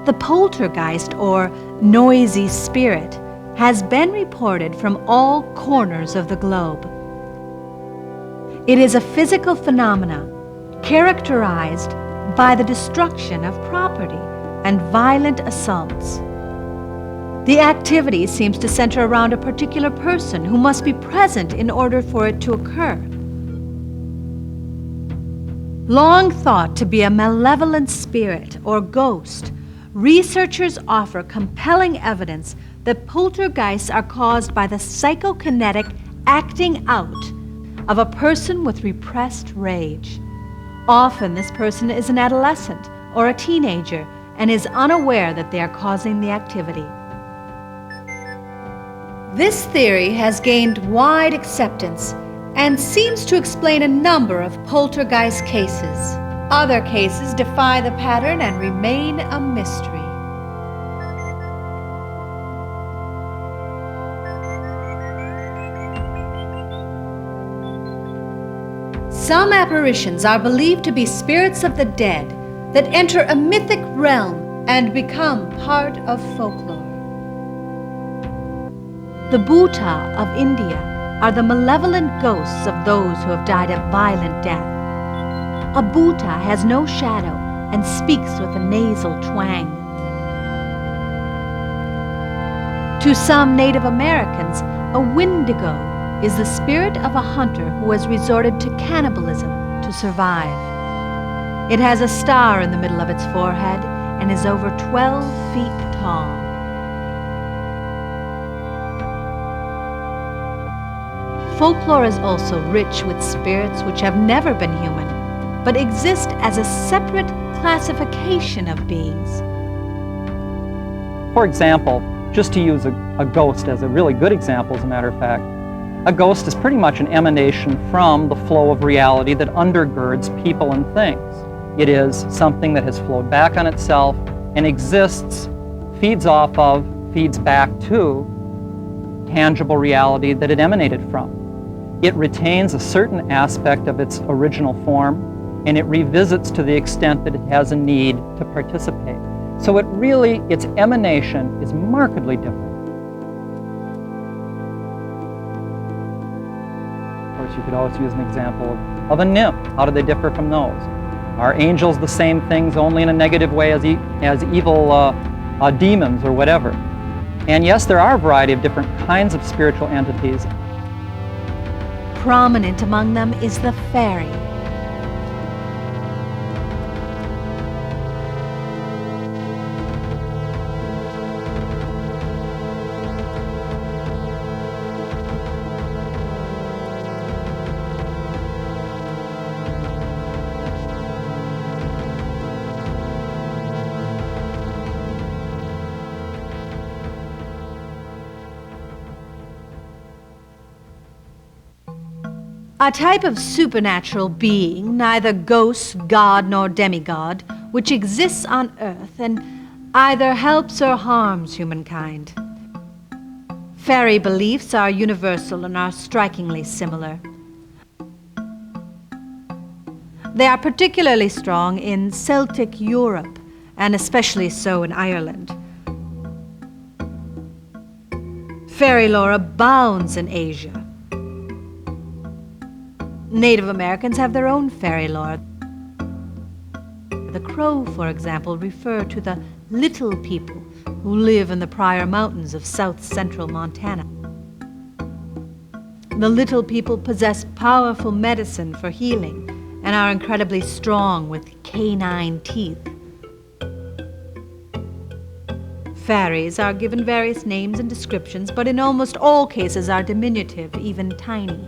The poltergeist, or noisy spirit, has been reported from all corners of the globe. It is a physical phenomenon characterized by the destruction of property and violent assaults. The activity seems to center around a particular person who must be present in order for it to occur. Long thought to be a malevolent spirit or ghost, researchers offer compelling evidence that poltergeists are caused by the psychokinetic acting out of a person with repressed rage. Often this person is an adolescent or a teenager and is unaware that they are causing the activity. This theory has gained wide acceptance and seems to explain a number of poltergeist cases. Other cases defy the pattern and remain a mystery. Some apparitions are believed to be spirits of the dead that enter a mythic realm and become part of folklore. The Bhuta of India are the malevolent ghosts of those who have died a violent death. A Bhuta has no shadow and speaks with a nasal twang. To some Native Americans, a Wendigo is the spirit of a hunter who has resorted to cannibalism to survive. It has a star in the middle of its forehead and is over 12 feet tall. Folklore is also rich with spirits which have never been human, but exist as a separate classification of beings. For example, just to use a ghost as a really good example, as a matter of fact, a ghost is pretty much an emanation from the flow of reality that undergirds people and things. It is something that has flowed back on itself and exists, feeds off of, feeds back to tangible reality that it emanated from. It retains a certain aspect of its original form, and it revisits to the extent that it has a need to participate. So its emanation is markedly different. Of course, you could always use an example of a nymph. How do they differ from those? Are angels the same things, only in a negative way as evil demons or whatever? And yes, there are a variety of different kinds of spiritual entities. Prominent among them is the fairy. A type of supernatural being, neither ghost, god, nor demigod, which exists on earth and either helps or harms humankind. Fairy beliefs are universal and are strikingly similar. They are particularly strong in Celtic Europe, and especially so in Ireland. Fairy lore abounds in Asia. Native Americans have their own fairy lore. The Crow, for example, refer to the little people who live in the Pryor Mountains of south-central Montana. The little people possess powerful medicine for healing and are incredibly strong with canine teeth. Fairies are given various names and descriptions, but in almost all cases are diminutive, even tiny.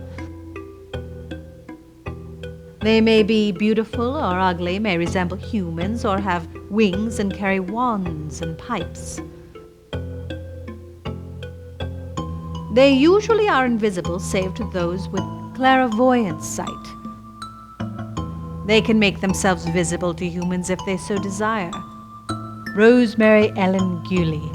They may be beautiful or ugly, may resemble humans, or have wings and carry wands and pipes. They usually are invisible save to those with clairvoyant sight. They can make themselves visible to humans if they so desire. Rosemary Ellen Guiley.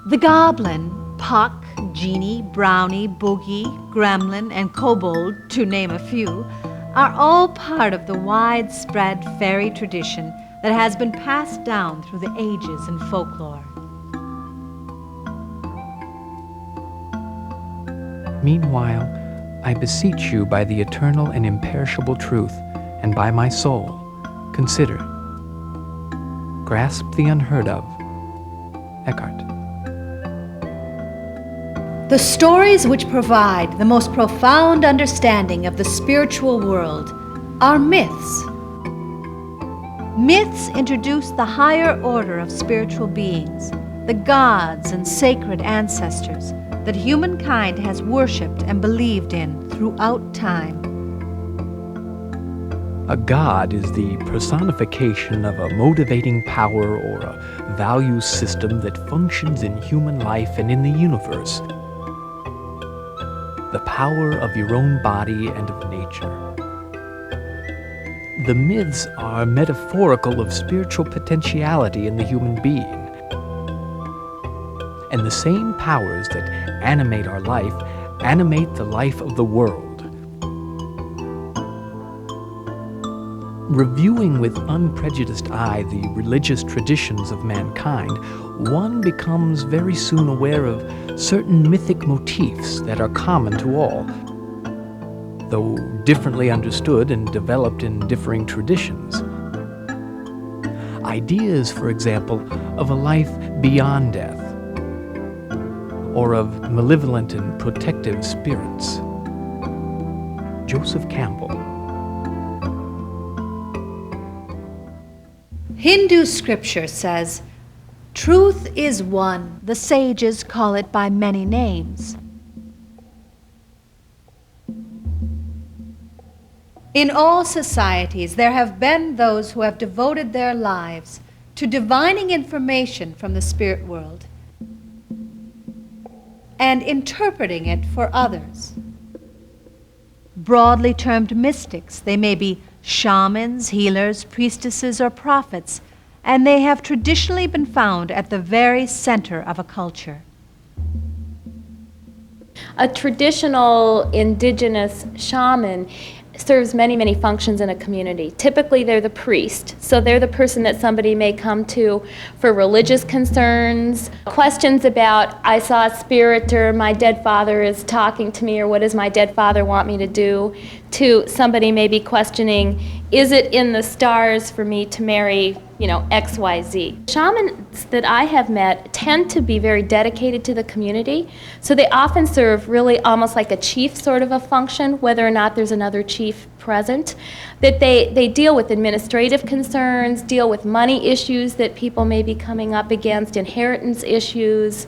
The goblin, Puck, Genie, Brownie, Boogie, Gremlin, and Kobold, to name a few, are all part of the widespread fairy tradition that has been passed down through the ages in folklore. Meanwhile, I beseech you by the eternal and imperishable truth, and by my soul, consider. Grasp the unheard of. Eckhart. The stories which provide the most profound understanding of the spiritual world are myths. Myths introduce the higher order of spiritual beings, the gods and sacred ancestors that humankind has worshipped and believed in throughout time. A god is the personification of a motivating power or a value system that functions in human life and in the universe. The power of your own body and of nature. The myths are metaphorical of spiritual potentiality in the human being. And the same powers that animate our life animate the life of the world. Reviewing with unprejudiced eye the religious traditions of mankind, one becomes very soon aware of certain mythic motifs that are common to all, though differently understood and developed in differing traditions. Ideas, for example, of a life beyond death, or of malevolent and protective spirits. Joseph Campbell. Hindu scripture says, "Truth is one." The sages call it by many names. In all societies, there have been those who have devoted their lives to divining information from the spirit world and interpreting it for others. Broadly termed mystics, they may be shamans, healers, priestesses, or prophets, and they have traditionally been found at the very center of a culture. A traditional indigenous shaman serves many, many functions in a community. Typically, they're the priest, so they're the person that somebody may come to for religious concerns, questions about, I saw a spirit, or my dead father is talking to me, or what does my dead father want me to do, to somebody maybe questioning, is it in the stars for me to marry, XYZ. Shamans that I have met tend to be very dedicated to the community, so they often serve really almost like a chief sort of a function, whether or not there's another chief present, that they deal with administrative concerns, deal with money issues that people may be coming up against, inheritance issues,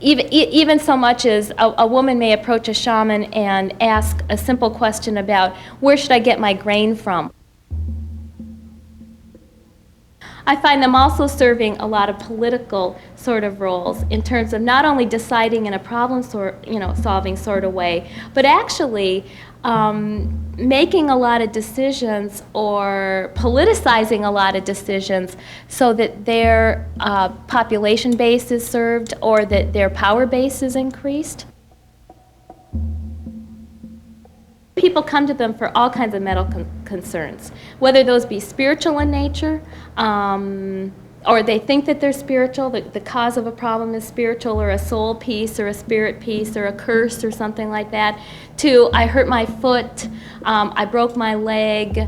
even so much as a woman may approach a shaman and ask a simple question about, where should I get my grain from? I find them also serving a lot of political sort of roles in terms of not only deciding in a problem solving sort of way, but actually making a lot of decisions or politicizing a lot of decisions so that their population base is served or that their power base is increased. People come to them for all kinds of medical concerns, whether those be spiritual in nature, or they think that they're spiritual, the cause of a problem is spiritual, or a soul piece, or a spirit piece, or a curse, or something like that, to I hurt my foot, I broke my leg,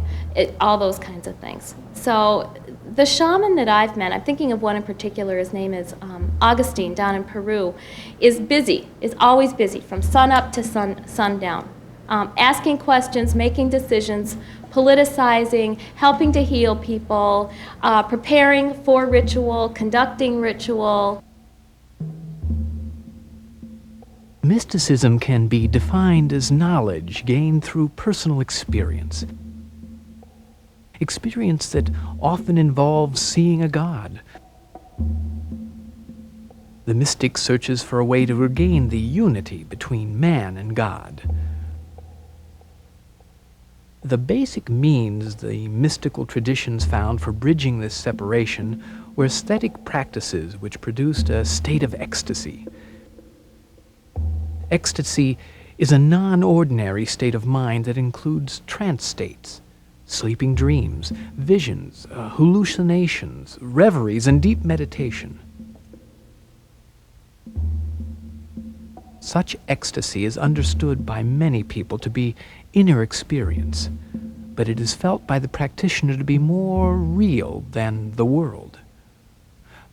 all those kinds of things. So the shaman that I've met, I'm thinking of one in particular, his name is Augustine down in Peru, is busy, is always busy from sun up to sundown. Asking questions, making decisions, politicizing, helping to heal people, preparing for ritual, conducting ritual. Mysticism can be defined as knowledge gained through personal experience. Experience that often involves seeing a god. The mystic searches for a way to regain the unity between man and God. The basic means the mystical traditions found for bridging this separation were aesthetic practices which produced a state of ecstasy. Ecstasy is a non-ordinary state of mind that includes trance states, sleeping dreams, visions, hallucinations, reveries, and deep meditation. Such ecstasy is understood by many people to be inner experience, but it is felt by the practitioner to be more real than the world.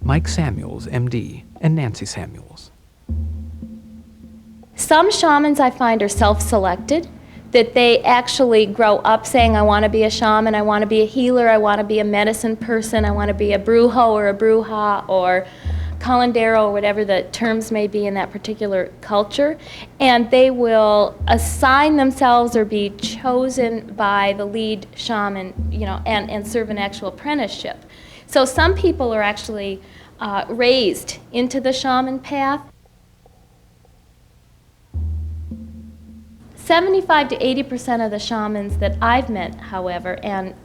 Mike Samuels, MD, and Nancy Samuels. Some shamans I find are self-selected, that they actually grow up saying, I want to be a shaman, I want to be a healer, I want to be a medicine person, I want to be a brujo or a bruja or curandero or whatever the terms may be in that particular culture. And they will assign themselves or be chosen by the lead shaman, and serve an actual apprenticeship. So some people are actually raised into the shaman path. 75 to 80% of the shamans that I've met, however, and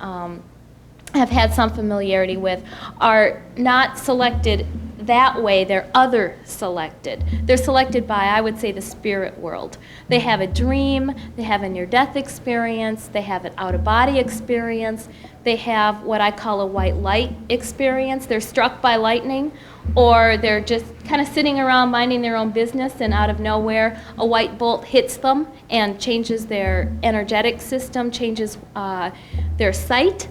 have had some familiarity with, are not selected that way. They're other selected. They're selected by, I would say, the spirit world. They have a dream, they have a near-death experience, they have an out-of-body experience, they have what I call a white light experience. They're struck by lightning, or they're just kind of sitting around minding their own business, and out of nowhere a white bolt hits them and changes their energetic system, changes their sight,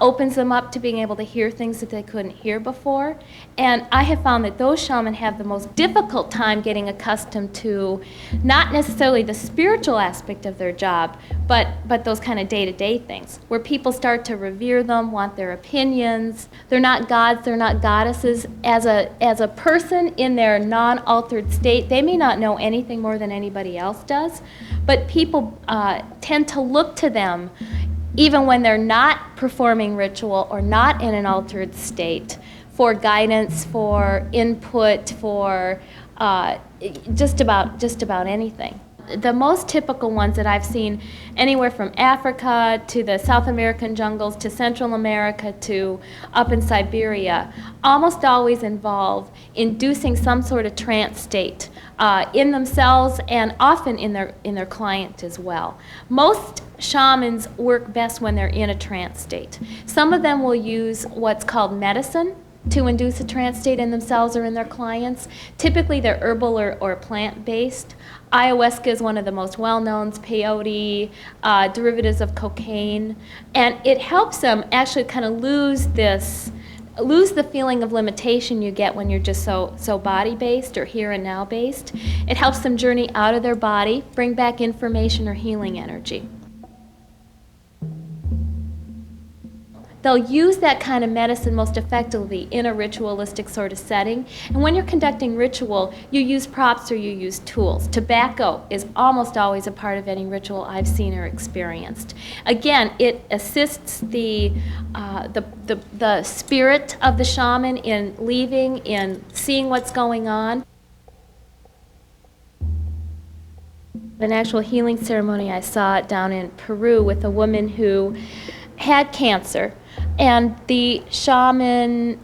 opens them up to being able to hear things that they couldn't hear before. And I have found that those shamans have the most difficult time getting accustomed to not necessarily the spiritual aspect of their job, but those kind of day-to-day things, where people start to revere them, want their opinions. They're not gods, they're not goddesses. As a person in their non-altered state, they may not know anything more than anybody else does, but people tend to look to them even when they're not performing ritual or not in an altered state, for guidance, for input, for just about anything. The most typical ones that I've seen, anywhere from Africa to the South American jungles to Central America to up in Siberia, almost always involve inducing some sort of trance state in themselves and often in their client as well. Most shamans work best when they're in a trance state. Some of them will use what's called medicine to induce a trance state in themselves or in their clients. Typically they're herbal or plant-based. Ayahuasca is one of the most well-known, peyote, derivatives of cocaine, and it helps them actually kind of lose the feeling of limitation you get when you're just so body-based or here and now-based. It helps them journey out of their body, bring back information or healing energy. They'll use that kind of medicine most effectively in a ritualistic sort of setting. And when you're conducting ritual, you use props or you use tools. Tobacco is almost always a part of any ritual I've seen or experienced. Again, it assists the spirit of the shaman in leaving, in seeing what's going on. An actual healing ceremony I saw down in Peru with a woman who had cancer. And the shaman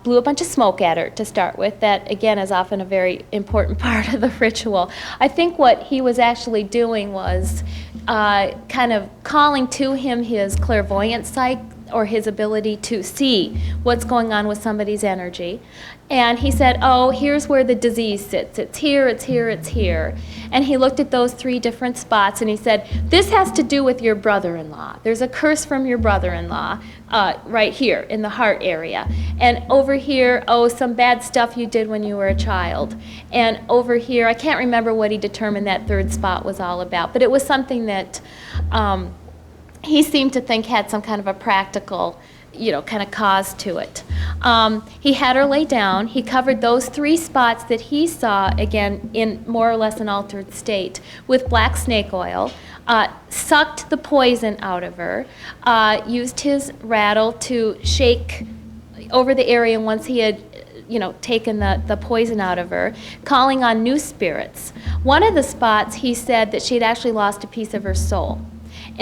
blew a bunch of smoke at her to start with. That, again, is often a very important part of the ritual. I think what he was actually doing was kind of calling to him his clairvoyant sight, or his ability to see what's going on with somebody's energy. And he said, oh, here's where the disease sits. It's here, it's here, it's here. And he looked at those 3 different spots and he said, this has to do with your brother-in-law. There's a curse from your brother-in-law right here in the heart area. And over here, oh, some bad stuff you did when you were a child. And over here, I can't remember what he determined that 3rd spot was all about, but it was something that he seemed to think had some kind of a practical, kind of cause to it. He had her lay down. He covered those 3 spots that he saw, again, in more or less an altered state, with black snake oil, sucked the poison out of her, used his rattle to shake over the area once he had taken the poison out of her, calling on new spirits. One of the spots, he said that she had actually lost a piece of her soul.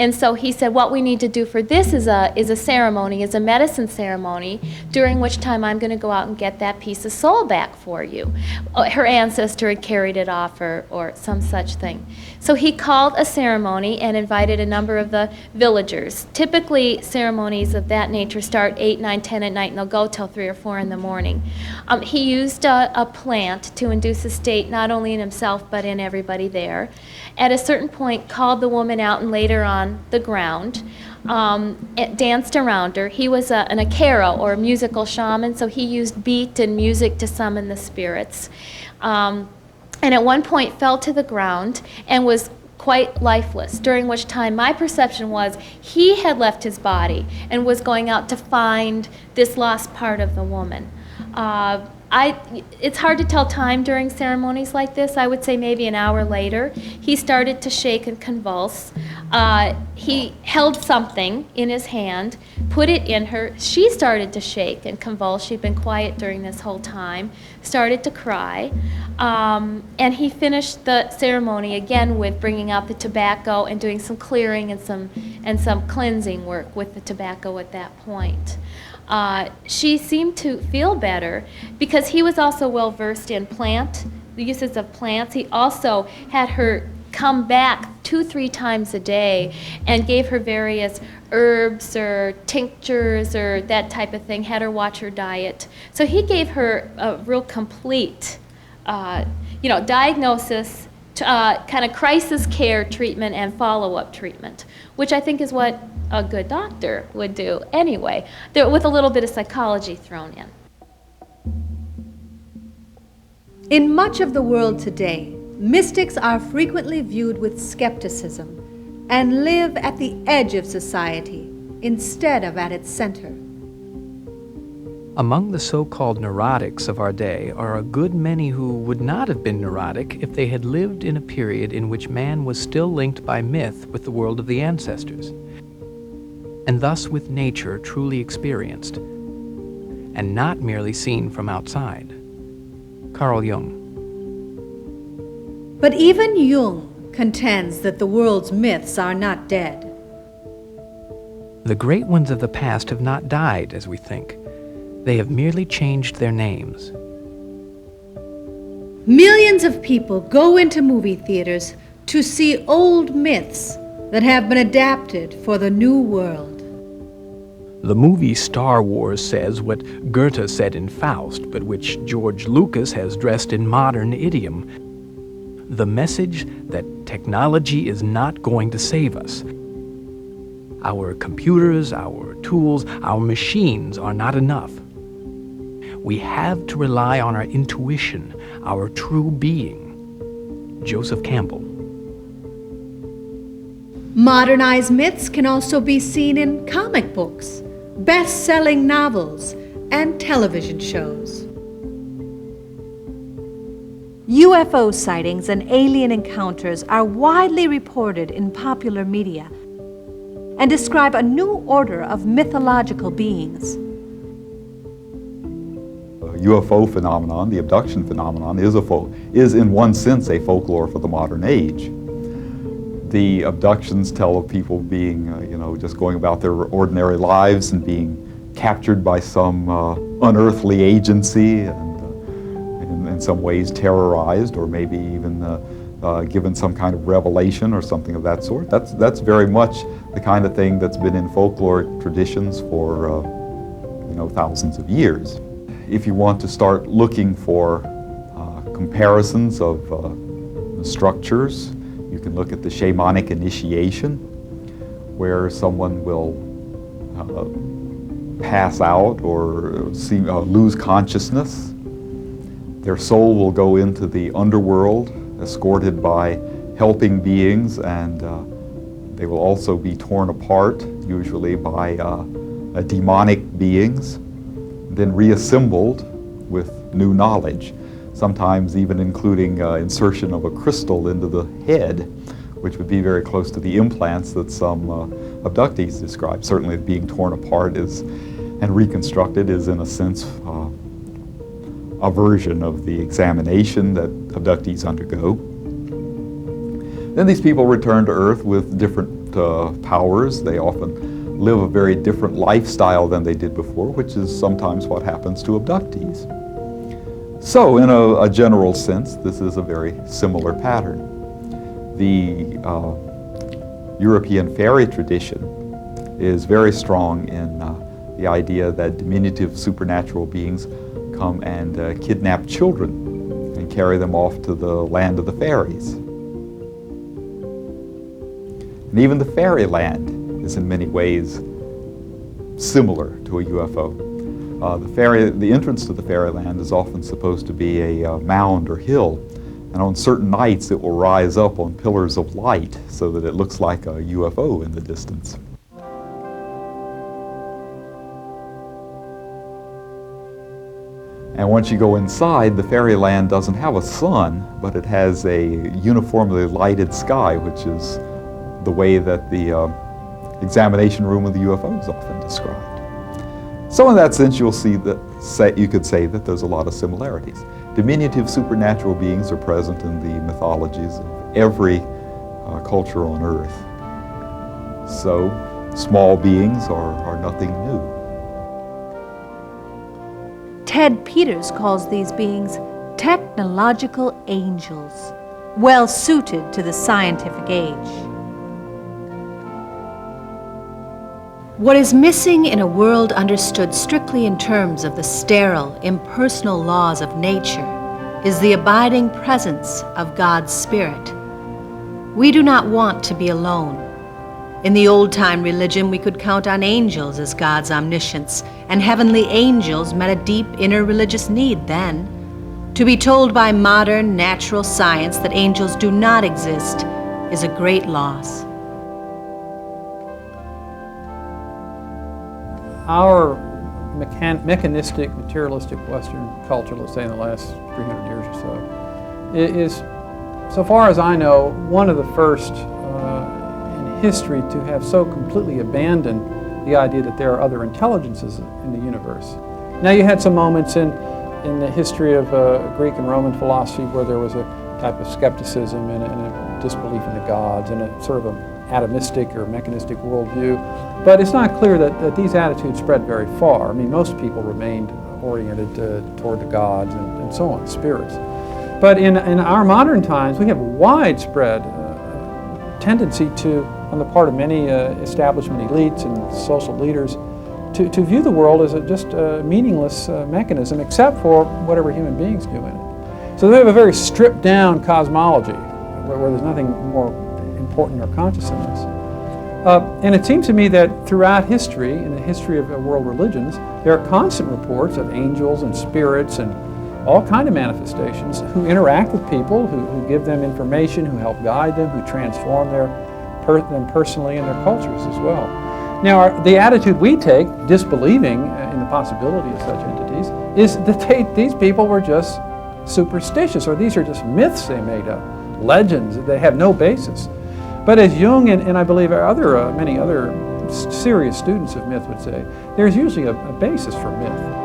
And so he said, what we need to do for this is a ceremony, is a medicine ceremony, during which time I'm going to go out and get that piece of soul back for you. Her ancestor had carried it off, or some such thing. So he called a ceremony and invited a number of the villagers. Typically, ceremonies of that nature start 8, 9, 10 at night, and they'll go till 3 or 4 in the morning. He used a plant to induce a state not only in himself but in everybody there. At a certain point, called the woman out and laid her on the ground, danced around her. He was an akara, or a musical shaman, so he used beat and music to summon the spirits. And at one point fell to the ground and was quite lifeless, during which time my perception was he had left his body and was going out to find this lost part of the woman. It's hard to tell time during ceremonies like this. I would say maybe an hour later, he started to shake and convulse. He held something in his hand, put it in her. She started to shake and convulse. She'd been quiet during this whole time, started to cry. And he finished the ceremony again with bringing out the tobacco and doing some clearing and some cleansing work with the tobacco at that point. She seemed to feel better because he was also well versed in the uses of plants. He also had her come back 2-3 times a day and gave her various herbs or tinctures or that type of thing, had her watch her diet. So he gave her a real complete diagnosis, kind of crisis care treatment and follow-up treatment, which I think is what a good doctor would do anyway, with a little bit of psychology thrown in. In much of the world today, mystics are frequently viewed with skepticism and live at the edge of society instead of at its center. Among the so-called neurotics of our day are a good many who would not have been neurotic if they had lived in a period in which man was still linked by myth with the world of the ancestors, and thus with nature truly experienced, and not merely seen from outside. Carl Jung. But even Jung contends that the world's myths are not dead. The great ones of the past have not died, as we think. They have merely changed their names. Millions of people go into movie theaters to see old myths that have been adapted for the new world. The movie Star Wars says what Goethe said in Faust, but which George Lucas has dressed in modern idiom. The message that technology is not going to save us. Our computers, our tools, our machines are not enough. We have to rely on our intuition, our true being. Joseph Campbell. Modernized myths can also be seen in comic books, best-selling novels, and television shows. UFO sightings and alien encounters are widely reported in popular media and describe a new order of mythological beings. UFO phenomenon, the abduction phenomenon, is in one sense a folklore for the modern age. The abductions tell of people being, just going about their ordinary lives and being captured by some unearthly agency and in some ways terrorized, or maybe even given some kind of revelation or something of that sort. That's very much the kind of thing that's been in folklore traditions for thousands of years. If you want to start looking for comparisons of structures, you can look at the shamanic initiation, where someone will pass out or lose consciousness. Their soul will go into the underworld, escorted by helping beings, and they will also be torn apart, usually by demonic beings, then reassembled with new knowledge, sometimes even including insertion of a crystal into the head, which would be very close to the implants that some abductees describe. Certainly being torn apart and reconstructed is, in a sense, a version of the examination that abductees undergo. Then these people return to Earth with different powers. They often live a very different lifestyle than they did before, which is sometimes what happens to abductees. So in a general sense, this is a very similar pattern. The European fairy tradition is very strong in the idea that diminutive supernatural beings come and kidnap children and carry them off to the land of the fairies. And even the fairyland is in many ways similar to a UFO. The entrance to the fairyland is often supposed to be a mound or hill, and on certain nights it will rise up on pillars of light so that it looks like a UFO in the distance. And once you go inside, the fairyland doesn't have a sun, but it has a uniformly lighted sky, which is the way that the examination room of the UFO is often described. So in that sense, you'll see that you could say that there's a lot of similarities. Diminutive supernatural beings are present in the mythologies of every culture on Earth. So small beings are nothing new. Ted Peters calls these beings technological angels, well suited to the scientific age. What is missing in a world understood strictly in terms of the sterile, impersonal laws of nature is the abiding presence of God's Spirit. We do not want to be alone. In the old-time religion, we could count on angels as God's omniscience, and heavenly angels met a deep inner religious need then. To be told by modern natural science that angels do not exist is a great loss. Our mechanistic, materialistic Western culture, let's say in the last 300 years or so, is, so far as I know, one of the first in history to have so completely abandoned the idea that there are other intelligences in the universe. Now, you had some moments in the history of Greek and Roman philosophy where there was a type of skepticism and a disbelief in the gods and a sort of an atomistic or mechanistic worldview. But it's not clear that these attitudes spread very far. I mean, most people remained oriented toward the gods and so on, spirits. But in our modern times, we have a widespread tendency to, on the part of many establishment elites and social leaders, to view the world as just a meaningless mechanism, except for whatever human beings do in it. So we have a very stripped down cosmology, where there's nothing more important or conscious in this. And it seems to me that throughout history, in the history of world religions, there are constant reports of angels and spirits and all kinds of manifestations who interact with people, who give them information, who help guide them, who transform them personally and their cultures as well. Now, the attitude we take, disbelieving in the possibility of such entities, is that these people were just superstitious, or these are just myths they made up, legends that have no basis. But as Jung and I believe many other serious students of myth would say, there's usually a basis for myth.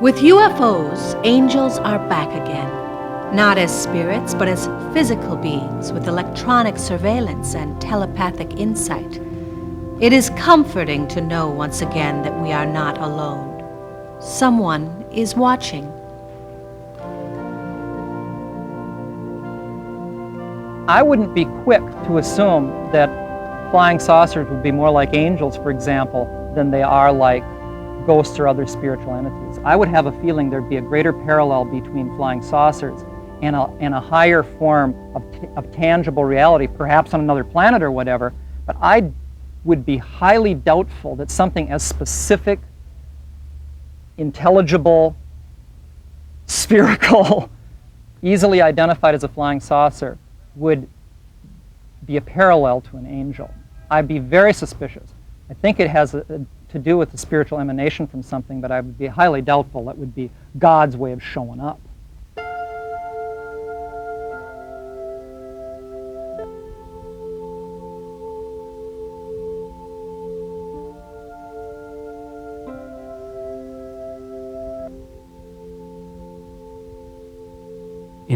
With UFOs, angels are back again, not as spirits, but as physical beings with electronic surveillance and telepathic insight. It is comforting to know once again that we are not alone. Someone is watching. I wouldn't be quick to assume that flying saucers would be more like angels, for example, than they are like ghosts or other spiritual entities. I would have a feeling there'd be a greater parallel between flying saucers and a higher form of tangible reality, perhaps on another planet or whatever, but I would be highly doubtful that something as specific, intelligible, spherical, easily identified as a flying saucer would be a parallel to an angel. I'd be very suspicious. I think it has to do with the spiritual emanation from something, but I would be highly doubtful that would be God's way of showing up.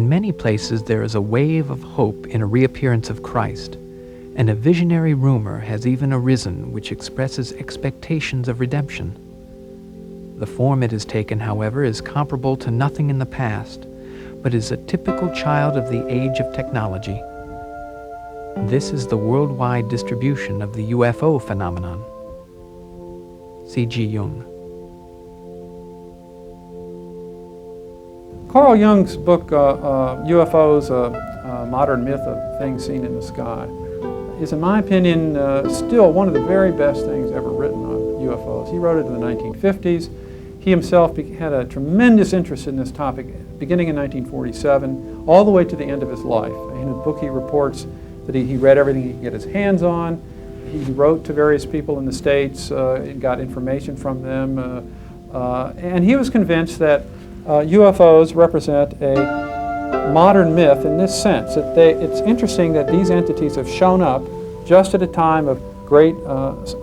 In many places there is a wave of hope in a reappearance of Christ, and a visionary rumor has even arisen which expresses expectations of redemption. The form it has taken, however, is comparable to nothing in the past, but is a typical child of the age of technology. This is the worldwide distribution of the UFO phenomenon. C.G. Jung. Carl Jung's book, UFOs, a Modern Myth of Things Seen in the Sky, is, in my opinion, still one of the very best things ever written on UFOs. He wrote it in the 1950s. He himself had a tremendous interest in this topic beginning in 1947, all the way to the end of his life. In the book, he reports that he read everything he could get his hands on. He wrote to various people in the States, got information from them, and he was convinced that UFOs represent a modern myth in this sense, that it's interesting that these entities have shown up just at a time of great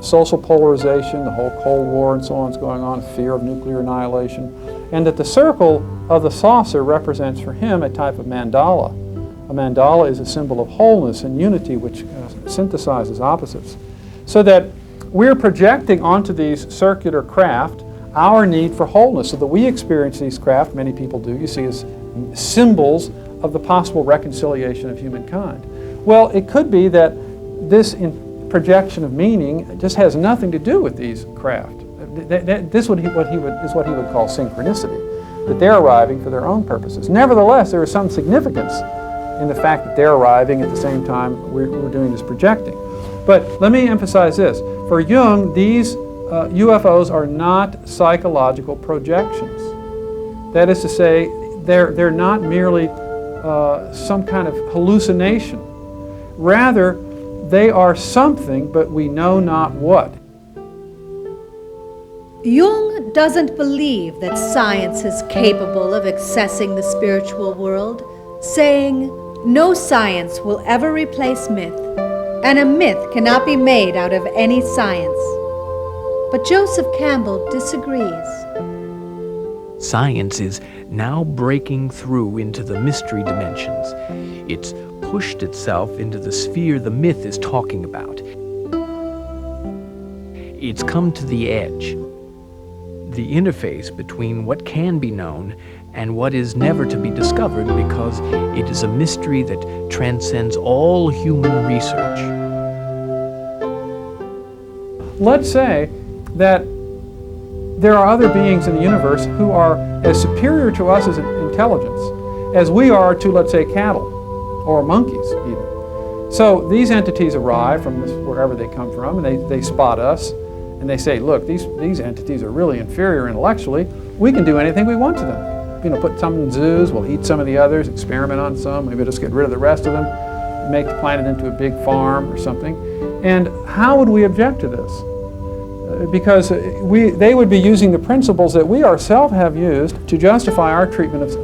social polarization, the whole Cold War and so on is going on, fear of nuclear annihilation, and that the circle of the saucer represents for him a type of mandala. A mandala is a symbol of wholeness and unity which synthesizes opposites. So that we're projecting onto these circular craft our need for wholeness, so that we experience these craft, many people do, you see, as symbols of the possible reconciliation of humankind. Well, it could be that this projection of meaning just has nothing to do with these craft. This is what he would call synchronicity, that they're arriving for their own purposes. Nevertheless, there is some significance in the fact that they're arriving at the same time we're doing this projecting. But let me emphasize this. For Jung, these UFOs are not psychological projections. That is to say, they're not merely some kind of hallucination. Rather, they are something, but we know not what. Jung doesn't believe that science is capable of accessing the spiritual world, saying, "No science will ever replace myth, and a myth cannot be made out of any science." But Joseph Campbell disagrees. Science is now breaking through into the mystery dimensions. It's pushed itself into the sphere the myth is talking about. It's come to the edge, the interface between what can be known and what is never to be discovered, because it is a mystery that transcends all human research. Let's say that there are other beings in the universe who are as superior to us as intelligence as we are to, let's say, cattle or monkeys even. So these entities arrive from wherever they come from, and they spot us, and they say, look, these entities are really inferior intellectually. We can do anything we want to them. You know, put some in zoos, we'll eat some of the others, experiment on some, maybe just get rid of the rest of them, make the planet into a big farm or something. And how would we object to this? Because they would be using the principles that we ourselves have used to justify our treatment of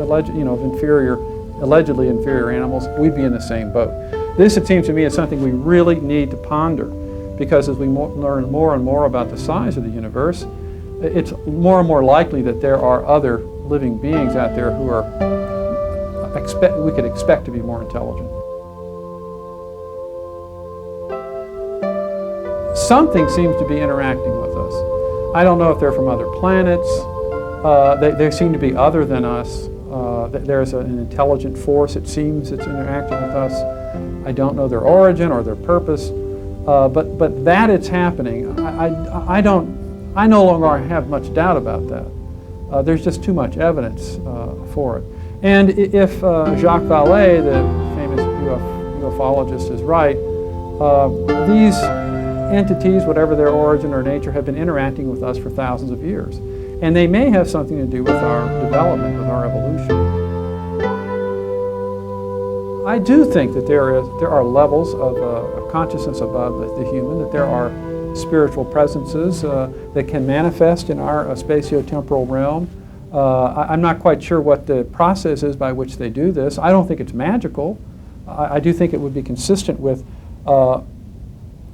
allegedly inferior animals. We'd be in the same boat. This, it seems to me, is something we really need to ponder, because as we learn more and more about the size of the universe, it's more and more likely that there are other living beings out there who are we could expect to be more intelligent. Something seems to be interacting with us. I don't know if they're from other planets. They seem to be other than us. There's an intelligent force, it seems, that's interacting with us. I don't know their origin or their purpose, but that it's happening. I no longer have much doubt about that. There's just too much evidence for it. And if Jacques Vallée, the famous ufologist, is right, these entities, whatever their origin or nature, have been interacting with us for thousands of years. And they may have something to do with our development, with our evolution. I do think that there are levels of consciousness above the human, that there are spiritual presences that can manifest in our spatio-temporal realm. I'm not quite sure what the process is by which they do this. I don't think it's magical. I do think it would be consistent with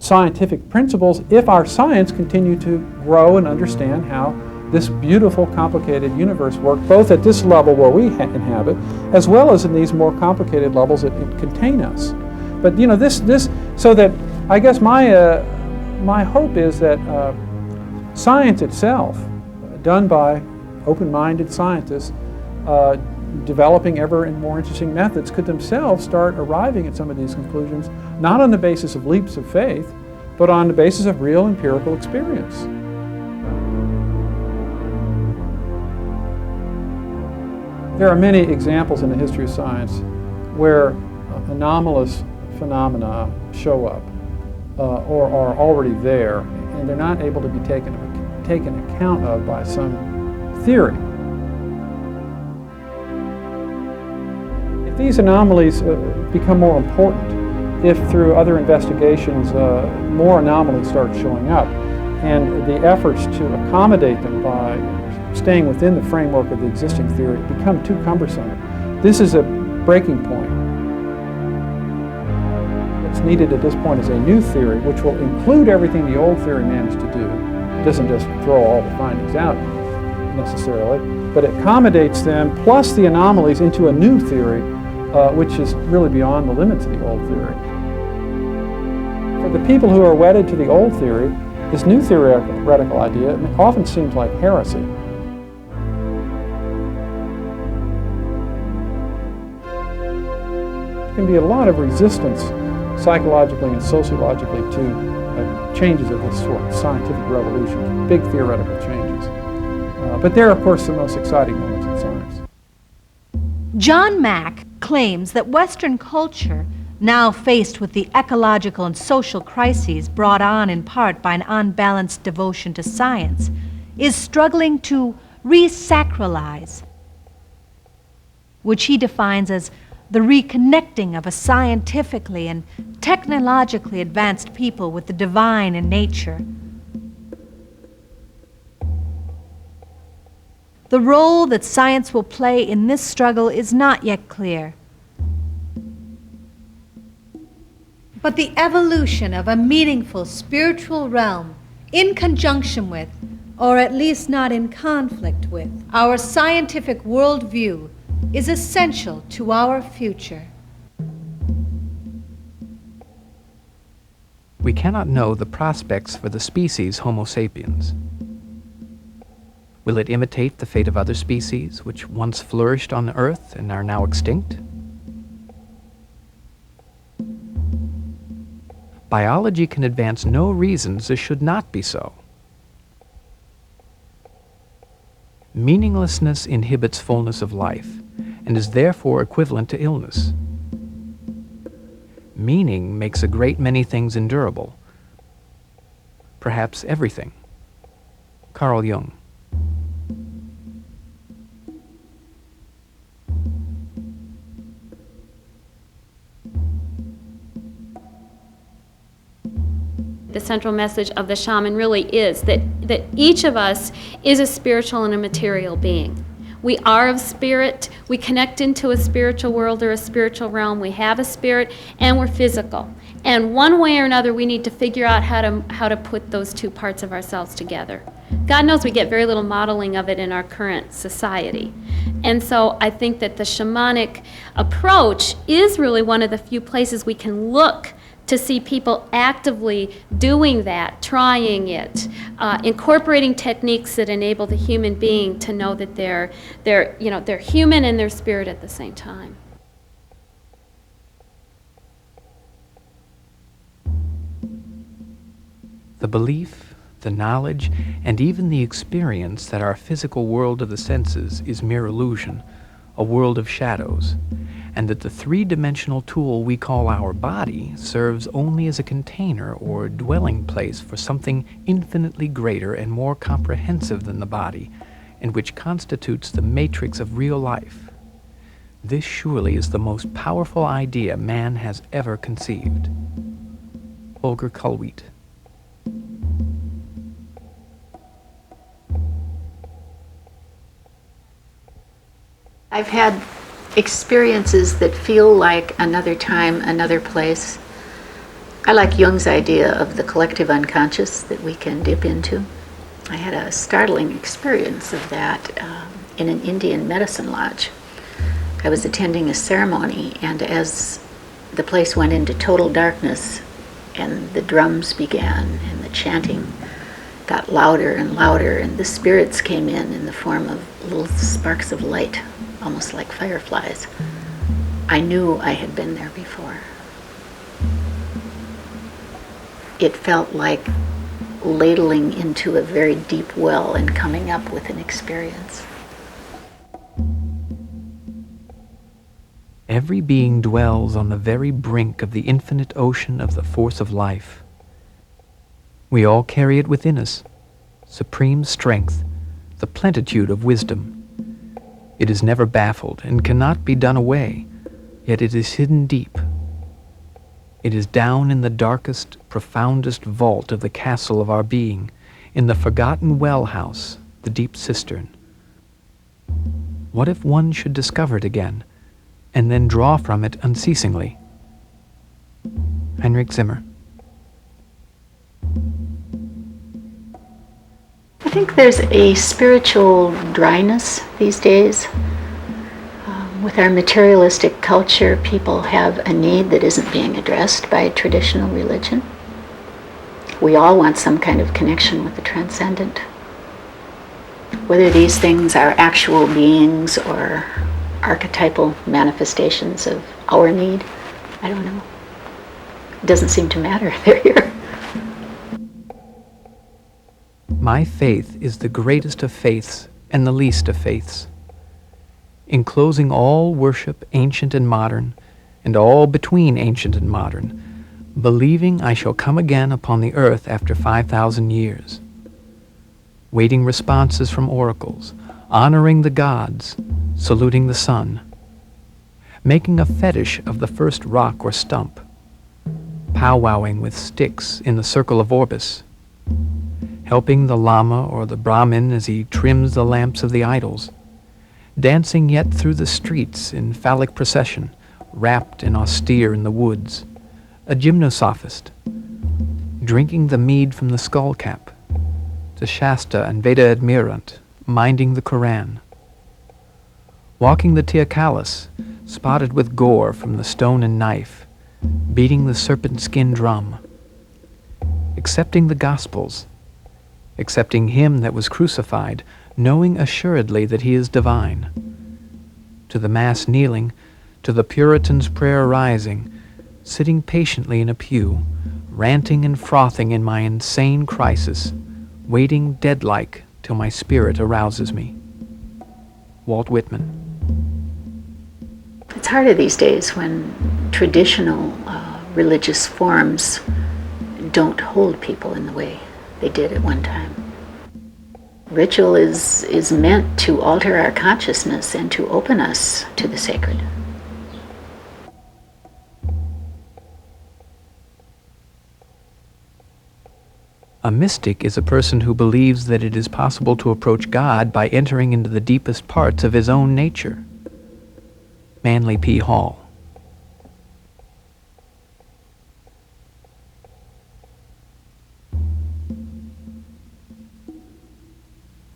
scientific principles if our science continued to grow and understand how this beautiful, complicated universe work, both at this level where we inhabit, as well as in these more complicated levels that contain us. But you know, so that I guess my hope is that science itself, done by open-minded scientists, developing ever and more interesting methods, could themselves start arriving at some of these conclusions, not on the basis of leaps of faith, but on the basis of real empirical experience. There are many examples in the history of science where anomalous phenomena show up or are already there, and they're not able to be taken account of by some theory. If these anomalies become more important, if through other investigations more anomalies start showing up, and the efforts to accommodate them by staying within the framework of the existing theory become too cumbersome, this is a breaking point. What's needed at this point is a new theory which will include everything the old theory managed to do. It doesn't just throw all the findings out necessarily, but it accommodates them plus the anomalies into a new theory which is really beyond the limits of the old theory. For the people who are wedded to the old theory, this new theoretical idea often seems like heresy. There can be a lot of resistance psychologically and sociologically to changes of this sort, scientific revolutions, big theoretical changes. But they're, of course, the most exciting moments in science. John Mack claims that Western culture, now faced with the ecological and social crises brought on in part by an unbalanced devotion to science, is struggling to re-sacralize, which he defines as the reconnecting of a scientifically and technologically advanced people with the divine in nature. The role that science will play in this struggle is not yet clear. But the evolution of a meaningful spiritual realm in conjunction with, or at least not in conflict with, our scientific worldview is essential to our future. We cannot know the prospects for the species Homo sapiens. Will it imitate the fate of other species which once flourished on the earth and are now extinct? Biology can advance no reasons this should not be so. Meaninglessness inhibits fullness of life and is therefore equivalent to illness. Meaning makes a great many things endurable, perhaps everything. Carl Jung. The central message of the shaman really is that each of us is a spiritual and a material being. We are of spirit, we connect into a spiritual world or a spiritual realm, we have a spirit, and we're physical. And one way or another, we need to figure out how to put those two parts of ourselves together. God knows we get very little modeling of it in our current society. And so I think that the shamanic approach is really one of the few places we can look to see people actively doing that, trying it, incorporating techniques that enable the human being to know that they're human and they're spirit at the same time. The belief, the knowledge, and even the experience that our physical world of the senses is mere illusion, a world of shadows, and that the three-dimensional tool we call our body serves only as a container or dwelling place for something infinitely greater and more comprehensive than the body, and which constitutes the matrix of real life. This surely is the most powerful idea man has ever conceived. Holger Kullweit. I've had experiences that feel like another time, another place. I like Jung's idea of the collective unconscious that we can dip into. I had a startling experience of that in an Indian medicine lodge. I was attending a ceremony, and as the place went into total darkness and the drums began and the chanting got louder and louder, and the spirits came in the form of little sparks of light, almost like fireflies, I knew I had been there before. It felt like ladling into a very deep well and coming up with an experience. Every being dwells on the very brink of the infinite ocean of the force of life. We all carry it within us, supreme strength, the plenitude of wisdom. It is never baffled and cannot be done away, yet it is hidden deep. It is down in the darkest, profoundest vault of the castle of our being, in the forgotten well house, the deep cistern. What if one should discover it again, and then draw from it unceasingly? Heinrich Zimmer. I think there's a spiritual dryness these days. With our materialistic culture, people have a need that isn't being addressed by traditional religion. We all want some kind of connection with the transcendent. Whether these things are actual beings or archetypal manifestations of our need, I don't know. It doesn't seem to matter. They're here. My faith is the greatest of faiths and the least of faiths. Enclosing all worship, ancient and modern, and all between ancient and modern, believing I shall come again upon the earth after 5,000 years. Waiting responses from oracles, honoring the gods, saluting the sun, making a fetish of the first rock or stump, powwowing with sticks in the circle of Orbis, helping the Lama or the Brahmin as he trims the lamps of the idols, dancing yet through the streets in phallic procession, wrapped and austere in the woods, a gymnosophist, drinking the mead from the skullcap, to Shasta and Veda admirant, minding the Koran, walking the Teocallis, spotted with gore from the stone and knife, beating the serpent-skin drum, accepting the Gospels, accepting him that was crucified, knowing assuredly that he is divine. To the Mass kneeling, to the Puritan's prayer rising, sitting patiently in a pew, ranting and frothing in my insane crisis, waiting dead-like till my spirit arouses me. Walt Whitman. It's harder these days when traditional religious forms don't hold people in the way they did at one time. Ritual is meant to alter our consciousness and to open us to the sacred. A mystic is a person who believes that it is possible to approach God by entering into the deepest parts of his own nature. Manly P. Hall.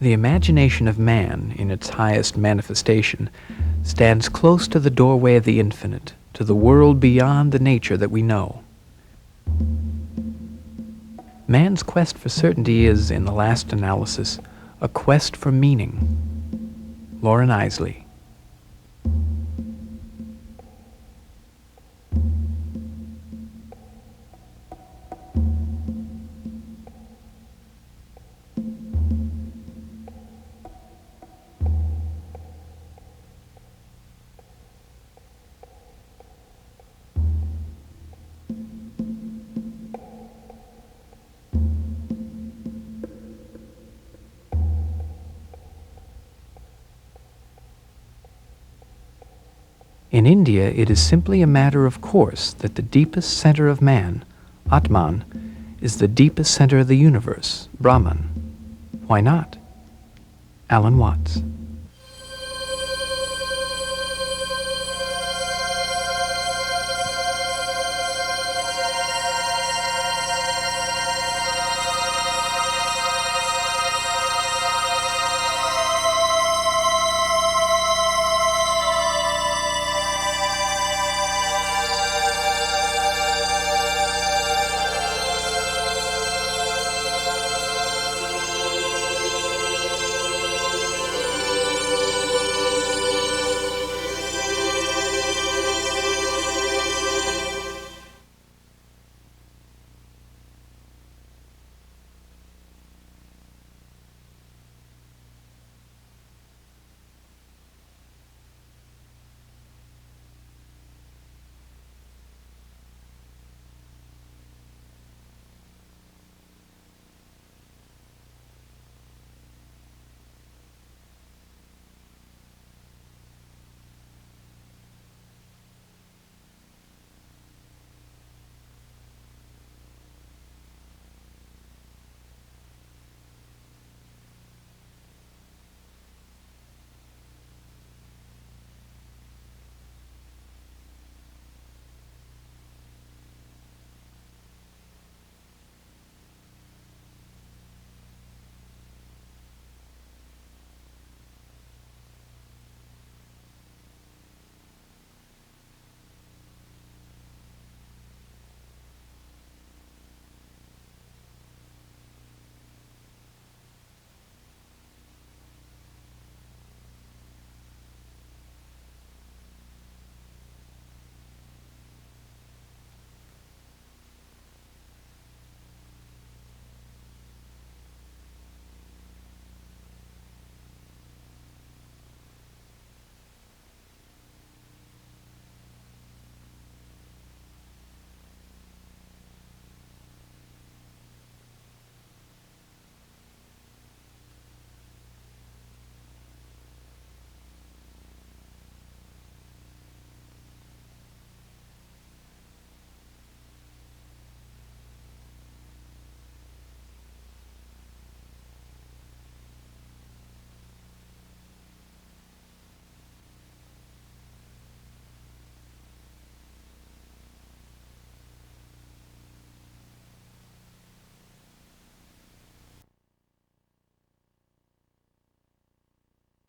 The imagination of man, in its highest manifestation, stands close to the doorway of the infinite, to the world beyond the nature that we know. Man's quest for certainty is, in the last analysis, a quest for meaning. Lauren Isley. In India, it is simply a matter of course that the deepest center of man, Atman, is the deepest center of the universe, Brahman. Why not? Alan Watts.